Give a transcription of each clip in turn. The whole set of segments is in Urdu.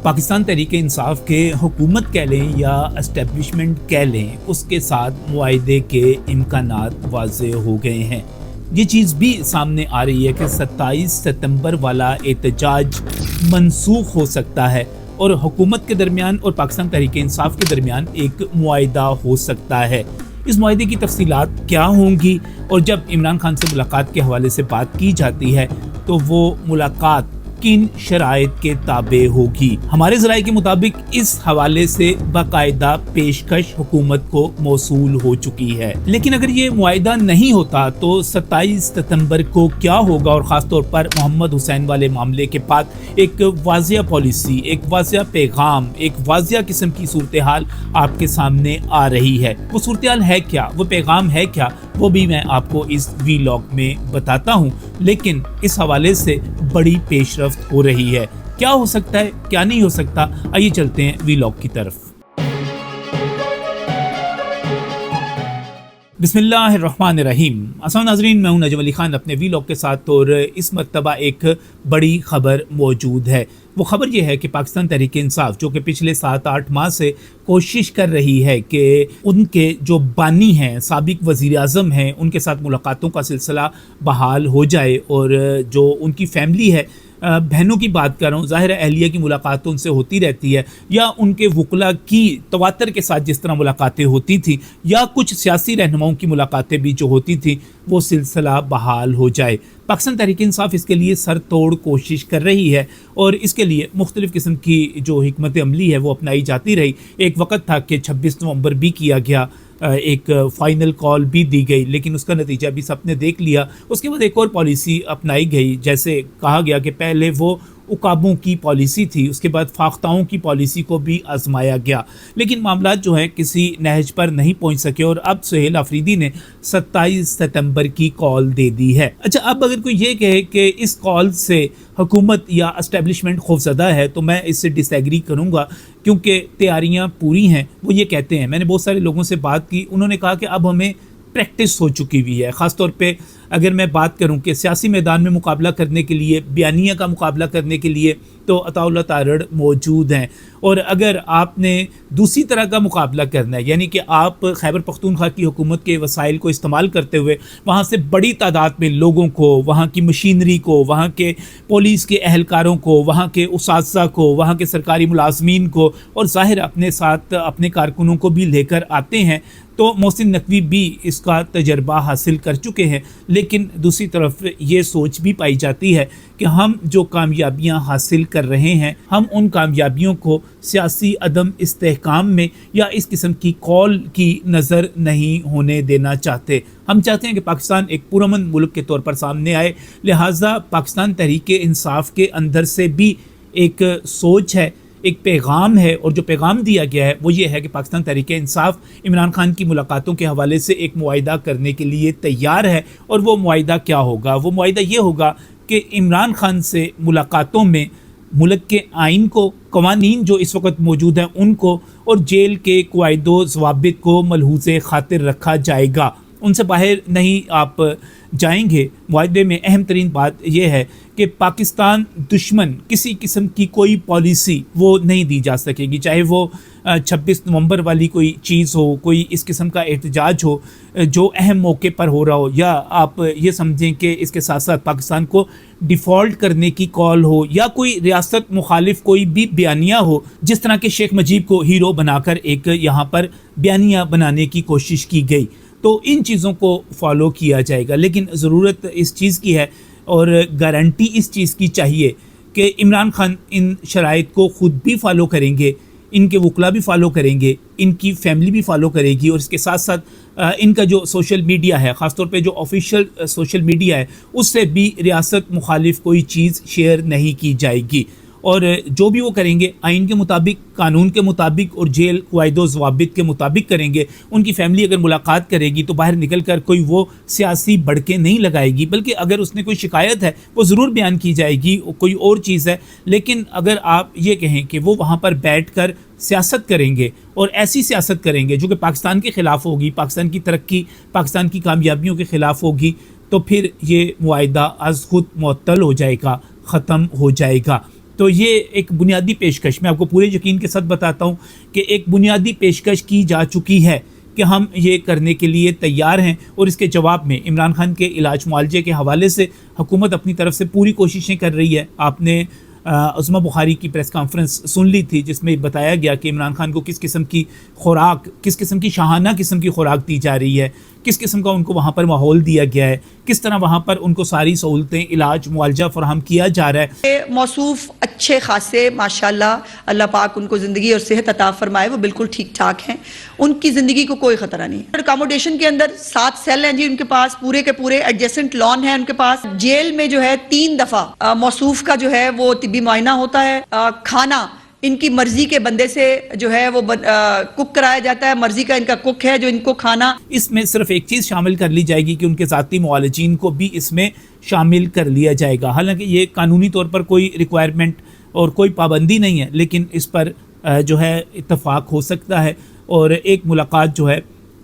پاکستان تحریک انصاف کے حکومت کہہ لیں یا اسٹیبلشمنٹ کہہ لیں، اس کے ساتھ معاہدے کے امکانات واضح ہو گئے ہیں۔ یہ چیز بھی سامنے آ رہی ہے کہ 27 ستمبر والا احتجاج منسوخ ہو سکتا ہے اور حکومت کے درمیان اور پاکستان تحریک انصاف کے درمیان ایک معاہدہ ہو سکتا ہے۔ اس معاہدے کی تفصیلات کیا ہوں گی، اور جب عمران خان سے ملاقات کے حوالے سے بات کی جاتی ہے تو وہ ملاقات کن شرائط کے تابع ہوگی؟ ہمارے ذرائع کے مطابق اس حوالے سے باقاعدہ پیشکش حکومت کو موصول ہو چکی ہے، لیکن اگر یہ معاہدہ نہیں ہوتا تو 27 ستمبر کو کیا ہوگا، اور خاص طور پر محمد حسین والے معاملے کے بعد ایک واضح پالیسی، ایک واضح پیغام، ایک واضح قسم کی صورتحال آپ کے سامنے آ رہی ہے۔ وہ صورتحال ہے کیا، وہ پیغام ہے کیا، وہ بھی میں آپ کو اس ویلاگ میں بتاتا ہوں، لیکن اس حوالے سے بڑی پیش رفت ہو رہی ہے۔ کیا ہو سکتا ہے، کیا نہیں ہو سکتا، آئیے چلتے ہیں ویلاگ کی طرف۔ بسم اللہ الرحمن الرحیم۔ السلام ناظرین، میں ہوں نجم علی خان اپنے ویلاگ کے ساتھ، اور اس مرتبہ ایک بڑی خبر موجود ہے۔ وہ خبر یہ ہے کہ پاکستان تحریک انصاف جو کہ پچھلے 7-8 ماہ سے کوشش کر رہی ہے کہ ان کے جو بانی ہیں، سابق وزیر اعظم ہیں، ان کے ساتھ ملاقاتوں کا سلسلہ بحال ہو جائے، اور جو ان کی فیملی ہے، بہنوں کی بات کر رہا ہوں، ظاہر ہے اہلیہ کی ملاقات ان سے ہوتی رہتی ہے، یا ان کے وکلاء کی تواتر کے ساتھ جس طرح ملاقاتیں ہوتی تھیں، یا کچھ سیاسی رہنماؤں کی ملاقاتیں بھی جو ہوتی تھیں، وہ سلسلہ بحال ہو جائے۔ پاکستان تحریک انصاف اس کے لیے سر توڑ کوشش کر رہی ہے، اور اس کے لیے مختلف قسم کی جو حکمت عملی ہے وہ اپنائی جاتی رہی۔ ایک وقت تھا کہ 26 نومبر بھی کیا گیا، ایک فائنل کال بھی دی گئی، لیکن اس کا نتیجہ بھی سب نے دیکھ لیا۔ اس کے بعد ایک اور پالیسی اپنائی گئی، جیسے کہا گیا کہ پہلے وہ عقابوں کی پالیسی تھی، اس کے بعد فاختاؤں کی پالیسی کو بھی آزمایا گیا، لیکن معاملات جو ہیں کسی نہج پر نہیں پہنچ سکے، اور اب سہیل آفریدی نے 27 ستمبر کی کال دے دی ہے۔ اچھا، اب اگر کوئی یہ کہے کہ اس کال سے حکومت یا اسٹیبلشمنٹ خوفزدہ ہے، تو میں اس سے ڈس ایگری کروں گا، کیونکہ تیاریاں پوری ہیں۔ وہ یہ کہتے ہیں، میں نے بہت سارے لوگوں سے بات کی، انہوں نے کہا کہ اب ہمیں پریکٹس ہو چکی ہوئی ہے۔ خاص طور پہ اگر میں بات کروں کہ سیاسی میدان میں مقابلہ کرنے کے لیے، بیانیہ کا مقابلہ کرنے کے لیے تو عطاء اللہ تارڑ موجود ہیں، اور اگر آپ نے دوسری طرح کا مقابلہ کرنا ہے، یعنی کہ آپ خیبر پختونخوا کی حکومت کے وسائل کو استعمال کرتے ہوئے وہاں سے بڑی تعداد میں لوگوں کو، وہاں کی مشینری کو، وہاں کے پولیس کے اہلکاروں کو، وہاں کے اساتذہ کو، وہاں کے سرکاری ملازمین کو، اور ظاہر اپنے ساتھ اپنے کارکنوں کو بھی لے کر آتے ہیں، تو محسن نقوی بھی اس کا تجربہ حاصل کر چکے ہیں۔ لیکن دوسری طرف یہ سوچ بھی پائی جاتی ہے کہ ہم جو کامیابیاں حاصل کر رہے ہیں، ہم ان کامیابیوں کو سیاسی عدم استحکام میں یا اس قسم کی کال کی نظر نہیں ہونے دینا چاہتے۔ ہم چاہتے ہیں کہ پاکستان ایک پرامن ملک کے طور پر سامنے آئے، لہٰذا پاکستان تحریک انصاف کے اندر سے بھی ایک سوچ ہے، ایک پیغام ہے، اور جو پیغام دیا گیا ہے وہ یہ ہے کہ پاکستان تحریک انصاف عمران خان کی ملاقاتوں کے حوالے سے ایک معاہدہ کرنے کے لیے تیار ہے۔ اور وہ معاہدہ کیا ہوگا؟ وہ معاہدہ یہ ہوگا کہ عمران خان سے ملاقاتوں میں ملک کے آئین کو، قوانین جو اس وقت موجود ہیں ان کو، اور جیل کے قواعد و ضوابط کو ملحوظ خاطر رکھا جائے گا، ان سے باہر نہیں آپ جائیں گے۔ معاہدے میں اہم ترین بات یہ ہے کہ پاکستان دشمن کسی قسم کی کوئی پالیسی وہ نہیں دی جا سکے گی، چاہے وہ 26 نومبر والی کوئی چیز ہو، کوئی اس قسم کا احتجاج ہو جو اہم موقع پر ہو رہا ہو، یا آپ یہ سمجھیں کہ اس کے ساتھ ساتھ پاکستان کو ڈیفالٹ کرنے کی کال ہو، یا کوئی ریاست مخالف کوئی بھی بیانیہ ہو، جس طرح کے شیخ مجیب کو ہیرو بنا کر ایک یہاں پر بیانیہ بنانے کی کوشش کی گئی، تو ان چیزوں کو فالو کیا جائے گا۔ لیکن ضرورت اس چیز کی ہے، اور گارنٹی اس چیز کی چاہیے کہ عمران خان ان شرائط کو خود بھی فالو کریں گے، ان کے وکلاء بھی فالو کریں گے، ان کی فیملی بھی فالو کرے گی، اور اس کے ساتھ ساتھ ان کا جو سوشل میڈیا ہے، خاص طور پہ جو آفیشیل سوشل میڈیا ہے، اس سے بھی ریاست مخالف کوئی چیز شیئر نہیں کی جائے گی، اور جو بھی وہ کریں گے آئین کے مطابق، قانون کے مطابق، اور جیل قواعد و ضوابط کے مطابق کریں گے۔ ان کی فیملی اگر ملاقات کرے گی تو باہر نکل کر کوئی وہ سیاسی بڑکے نہیں لگائے گی، بلکہ اگر اس نے کوئی شکایت ہے وہ ضرور بیان کی جائے گی، کوئی اور چیز ہے۔ لیکن اگر آپ یہ کہیں کہ وہ وہاں پر بیٹھ کر سیاست کریں گے، اور ایسی سیاست کریں گے جو کہ پاکستان کے خلاف ہوگی، پاکستان کی ترقی، پاکستان کی کامیابیوں کے خلاف ہوگی، تو پھر یہ معاہدہ از خود معطل ہو جائے گا، ختم ہو جائے گا۔ تو یہ ایک بنیادی پیشکش میں آپ کو پورے یقین کے ساتھ بتاتا ہوں کہ ایک بنیادی پیشکش کی جا چکی ہے کہ ہم یہ کرنے کے لیے تیار ہیں، اور اس کے جواب میں عمران خان کے علاج معالجے کے حوالے سے حکومت اپنی طرف سے پوری کوششیں کر رہی ہے۔ آپ نے عظمہ بخاری کی پریس کانفرنس سن لی تھی جس میں بتایا گیا کہ عمران خان کو کس قسم کی خوراک، کس قسم کی شاہانہ قسم کی خوراک دی جا رہی ہے، کس قسم کا ان کو وہاں پر ماحول دیا گیا ہے، کس طرح وہاں پر ان کو ساری سہولتیں، علاج معالجہ فراہم کیا جا رہا ہے۔ موصوف اچھے خاصے ماشاءاللہ، اللہ پاک ان کو زندگی اور صحت عطا فرمائے، وہ بالکل ٹھیک ٹھاک ہیں، ان کی زندگی کو کوئی خطرہ نہیں ہے۔ اکاموڈیشن کے اندر 7 سیل ہیں جی ان کے پاس، پورے کے پورے ایڈجسنٹ لان ہے ان کے پاس۔ جیل میں جو ہے 3 دفعہ موصوف کا جو ہے وہ طبی معائنہ ہوتا ہے۔ کھانا ان کی مرضی کے بندے سے جو ہے وہ کک کرایا جاتا ہے، مرضی کا ان کا کک ہے جو ان کو کھانا۔ اس میں صرف ایک چیز شامل کر لی جائے گی کہ ان کے ذاتی معالجین کو بھی اس میں شامل کر لیا جائے گا، حالانکہ یہ قانونی طور پر کوئی ریکوائرمنٹ اور کوئی پابندی نہیں ہے، لیکن اس پر جو ہے اتفاق ہو سکتا ہے، اور ایک ملاقات جو ہے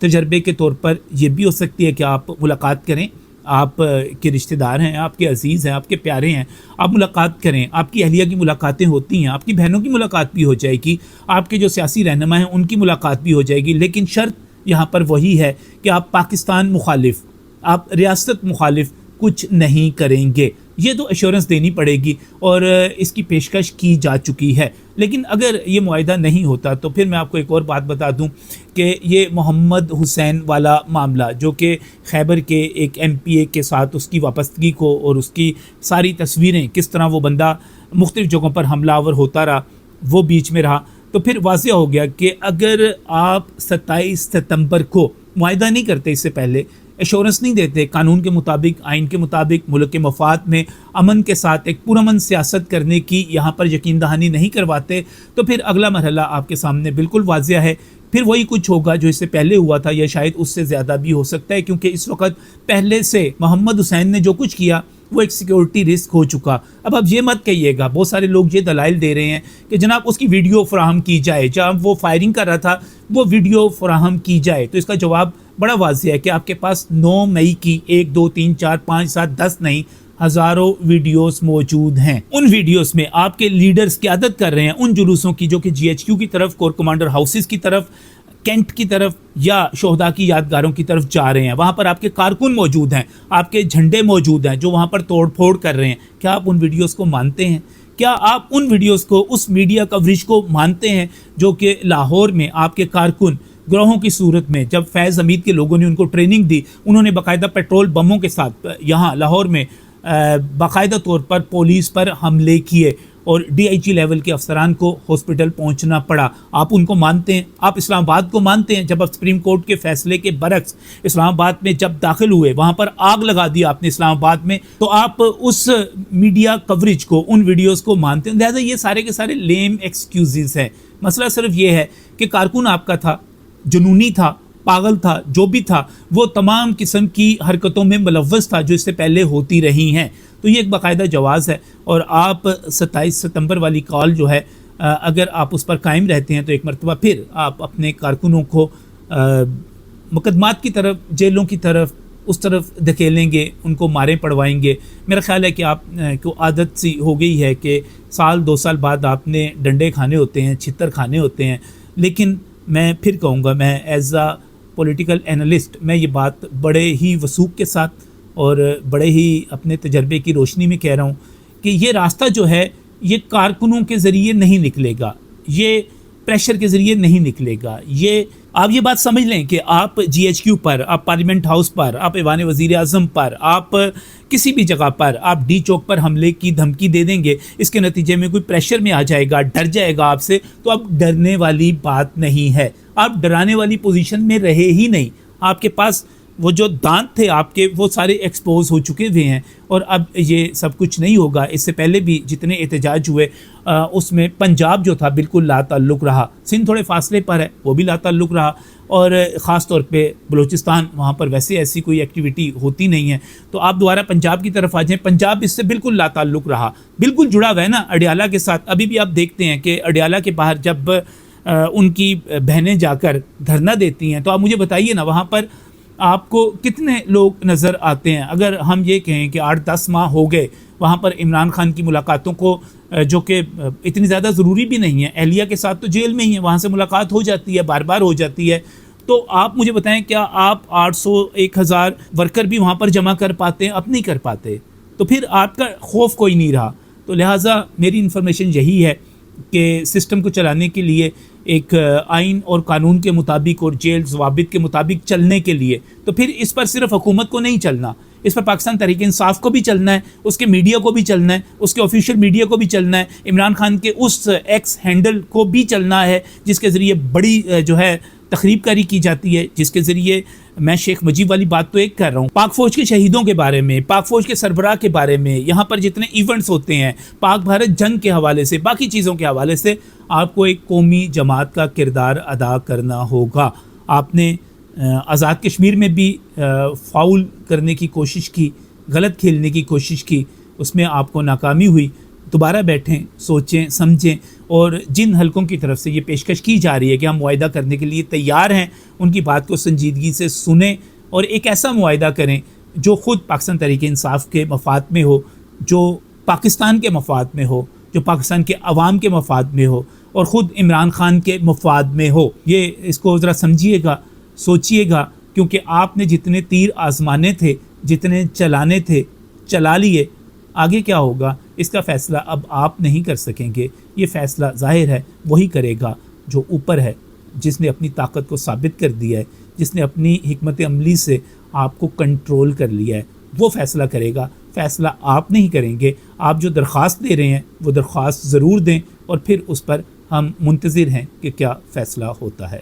تجربے کے طور پر یہ بھی ہو سکتی ہے کہ آپ ملاقات کریں، آپ کے رشتہ دار ہیں، آپ کے عزیز ہیں، آپ کے پیارے ہیں، آپ ملاقات کریں، آپ کی اہلیہ کی ملاقاتیں ہوتی ہیں، آپ کی بہنوں کی ملاقات بھی ہو جائے گی، آپ کے جو سیاسی رہنما ہیں ان کی ملاقات بھی ہو جائے گی، لیکن شرط یہاں پر وہی ہے کہ آپ پاکستان مخالف، آپ ریاست مخالف کچھ نہیں کریں گے۔ یہ تو ایشورنس دینی پڑے گی اور اس کی پیشکش کی جا چکی ہے، لیکن اگر یہ معاہدہ نہیں ہوتا تو پھر میں آپ کو ایک اور بات بتا دوں کہ یہ محمد حسین والا معاملہ جو کہ خیبر کے ایک ایم پی اے کے ساتھ اس کی وابستگی کو اور اس کی ساری تصویریں کس طرح وہ بندہ مختلف جگہوں پر حملہ آور ہوتا رہا، وہ بیچ میں رہا، تو پھر واضح ہو گیا کہ اگر آپ 27 ستمبر کو معاہدہ نہیں کرتے، اس سے پہلے ایشورنس نہیں دیتے، قانون کے مطابق، آئین کے مطابق، ملک کے مفاد میں امن کے ساتھ ایک پرامن سیاست کرنے کی یہاں پر یقین دہانی نہیں کرواتے، تو پھر اگلا مرحلہ آپ کے سامنے بالکل واضح ہے، پھر وہی کچھ ہوگا جو اس سے پہلے ہوا تھا، یا شاید اس سے زیادہ بھی ہو سکتا ہے، کیونکہ اس وقت پہلے سے محمد حسین نے جو کچھ کیا وہ ایک سیکیورٹی رسک ہو چکا۔ اب آپ یہ مت کہیے گا، بہت سارے لوگ یہ دلائل دے رہے ہیں کہ جناب اس کی ویڈیو فراہم کی جائے، جب وہ فائرنگ کر رہا تھا وہ ویڈیو فراہم کی جائے، تو اس کا جواب بڑا واضح ہے کہ آپ کے پاس 9 مئی کی 1 2 3 4 5 7 10 نہیں ہزاروں ویڈیوز موجود ہیں۔ ان ویڈیوز میں آپ کے لیڈرز قیادت کر رہے ہیں ان جلوسوں کی جو کہ جی ایچ کیو کی طرف، کور کمانڈر ہاؤسز کی طرف، کینٹ کی طرف یا شہداء کی یادگاروں کی طرف جا رہے ہیں۔ وہاں پر آپ کے کارکن موجود ہیں، آپ کے جھنڈے موجود ہیں جو وہاں پر توڑ پھوڑ کر رہے ہیں۔ کیا آپ ان ویڈیوز کو مانتے ہیں؟ کیا آپ ان ویڈیوز کو، اس میڈیا کوریج کو مانتے ہیں جو کہ لاہور میں آپ کے کارکن گروہوں کی صورت میں، جب فیض حمید کے لوگوں نے ان کو ٹریننگ دی، انہوں نے باقاعدہ پیٹرول بموں کے ساتھ یہاں لاہور میں باقاعدہ طور پر پولیس پر حملے کیے اور ڈی آئی جی لیول کے افسران کو ہاسپٹل پہنچنا پڑا، آپ ان کو مانتے ہیں؟ آپ اسلام آباد کو مانتے ہیں جب آپ سپریم کورٹ کے فیصلے کے برعکس اسلام آباد میں جب داخل ہوئے، وہاں پر آگ لگا دی آپ نے اسلام آباد میں، تو آپ اس میڈیا کوریج کو، ان ویڈیوز کو مانتے ہیں؟ لہٰذا یہ سارے کے سارے لیم ایکسکیوزز ہیں۔ مسئلہ صرف یہ ہے کہ کارکن آپ کا تھا، جنونی تھا، پاگل تھا، جو بھی تھا، وہ تمام قسم کی حرکتوں میں ملوث تھا جو اس سے پہلے ہوتی رہی ہیں، تو یہ ایک باقاعدہ جواز ہے۔ اور آپ 27 ستمبر والی کال جو ہے، اگر آپ اس پر قائم رہتے ہیں تو ایک مرتبہ پھر آپ اپنے کارکنوں کو مقدمات کی طرف، جیلوں کی طرف، اس طرف دھکیلیں گے، ان کو ماریں پڑوائیں گے۔ میرا خیال ہے کہ آپ کو عادت سی ہو گئی ہے کہ 1-2 سال بعد آپ نے ڈنڈے کھانے ہوتے ہیں، چھتر کھانے ہوتے ہیں، لیکن میں پھر کہوں گا، میں ایز اے پولیٹیکل اینالسٹ میں یہ بات بڑے ہی وثوق کے ساتھ اور بڑے ہی اپنے تجربے کی روشنی میں کہہ رہا ہوں کہ یہ راستہ جو ہے یہ کارکنوں کے ذریعے نہیں نکلے گا، یہ پریشر کے ذریعے نہیں نکلے گا۔ یہ آپ یہ بات سمجھ لیں کہ آپ جی ایچ کیو پر، آپ پارلیمنٹ ہاؤس پر، آپ ایوان وزیر اعظم پر، آپ کسی بھی جگہ پر آپ ڈی چوک پر حملے کی دھمکی دے دیں گے، اس کے نتیجے میں کوئی پریشر میں آ جائے گا، ڈر جائے گا آپ سے، تو اب ڈرنے والی بات نہیں ہے، آپ ڈرانے والی پوزیشن میں رہے ہی نہیں۔ آپ کے پاس وہ جو دانت تھے آپ کے، وہ سارے ایکسپوز ہو چکے ہوئے ہیں، اور اب یہ سب کچھ نہیں ہوگا۔ اس سے پہلے بھی جتنے احتجاج ہوئے اس میں پنجاب جو تھا بالکل لا تعلق رہا، سندھ تھوڑے فاصلے پر ہے وہ بھی لا تعلق رہا، اور خاص طور پہ بلوچستان، وہاں پر ویسے ایسی کوئی ایکٹیویٹی ہوتی نہیں ہے، تو آپ دوبارہ پنجاب کی طرف آ جائیں، پنجاب اس سے بالکل لا تعلق رہا، بالکل جڑا ہوا ہے نا اڈیالہ کے ساتھ۔ ابھی بھی آپ دیکھتے ہیں کہ اڈیالہ کے باہر جب ان کی بہنیں جا کر دھرنا دیتی ہیں، تو آپ مجھے بتائیے نا وہاں پر آپ کو کتنے لوگ نظر آتے ہیں؟ اگر ہم یہ کہیں کہ 8-10 ماہ ہو گئے وہاں پر عمران خان کی ملاقاتوں کو جو کہ اتنی زیادہ ضروری بھی نہیں ہے. اہلیہ کے ساتھ تو جیل میں ہی ہیں, وہاں سے ملاقات ہو جاتی ہے, بار بار ہو جاتی ہے. تو آپ مجھے بتائیں, کیا آپ 800 1000 ورکر بھی وہاں پر جمع کر پاتے ہیں؟ اب نہیں کر پاتے. تو پھر آپ کا خوف کوئی نہیں رہا. تو لہٰذا میری انفارمیشن یہی ہے کہ سسٹم کو چلانے کے لیے ایک آئین اور قانون کے مطابق اور جیل ضوابط کے مطابق چلنے کے لیے, تو پھر اس پر صرف حکومت کو نہیں چلنا, اس پر پاکستان تحریک انصاف کو بھی چلنا ہے, اس کے میڈیا کو بھی چلنا ہے, اس کے آفیشیل میڈیا کو بھی چلنا ہے, عمران خان کے اس ایکس ہینڈل کو بھی چلنا ہے جس کے ذریعے بڑی جو ہے تخریب کاری کی جاتی ہے, جس کے ذریعے میں شیخ مجیب والی بات تو ایک کر رہا ہوں, پاک فوج کے شہیدوں کے بارے میں, پاک فوج کے سربراہ کے بارے میں, یہاں پر جتنے ایونٹس ہوتے ہیں پاک بھارت جنگ کے حوالے سے, باقی چیزوں کے حوالے سے آپ کو ایک قومی جماعت کا کردار ادا کرنا ہوگا. آپ نے آزاد کشمیر میں بھی فاؤل کرنے کی کوشش کی, غلط کھیلنے کی کوشش کی, اس میں آپ کو ناکامی ہوئی. دوبارہ بیٹھیں, سوچیں, سمجھیں, اور جن حلقوں کی طرف سے یہ پیشکش کی جا رہی ہے کہ ہم معاہدہ کرنے کے لیے تیار ہیں, ان کی بات کو سنجیدگی سے سنیں اور ایک ایسا معاہدہ کریں جو خود پاکستان تحریک انصاف کے مفاد میں ہو, جو پاکستان کے مفاد میں ہو, جو پاکستان کے عوام کے مفاد میں ہو, اور خود عمران خان کے مفاد میں ہو. یہ اس کو ذرا سمجھیے گا, سوچیے گا, کیونکہ آپ نے جتنے تیر آزمانے تھے, جتنے چلانے تھے, چلا لیے. آگے کیا ہوگا اس کا فیصلہ اب آپ نہیں کر سکیں گے. یہ فیصلہ ظاہر ہے وہی کرے گا جو اوپر ہے, جس نے اپنی طاقت کو ثابت کر دیا ہے, جس نے اپنی حکمت عملی سے آپ کو کنٹرول کر لیا ہے. وہ فیصلہ کرے گا, فیصلہ آپ نہیں کریں گے. آپ جو درخواست دے رہے ہیں وہ درخواست ضرور دیں, اور پھر اس پر ہم منتظر ہیں کہ کیا فیصلہ ہوتا ہے.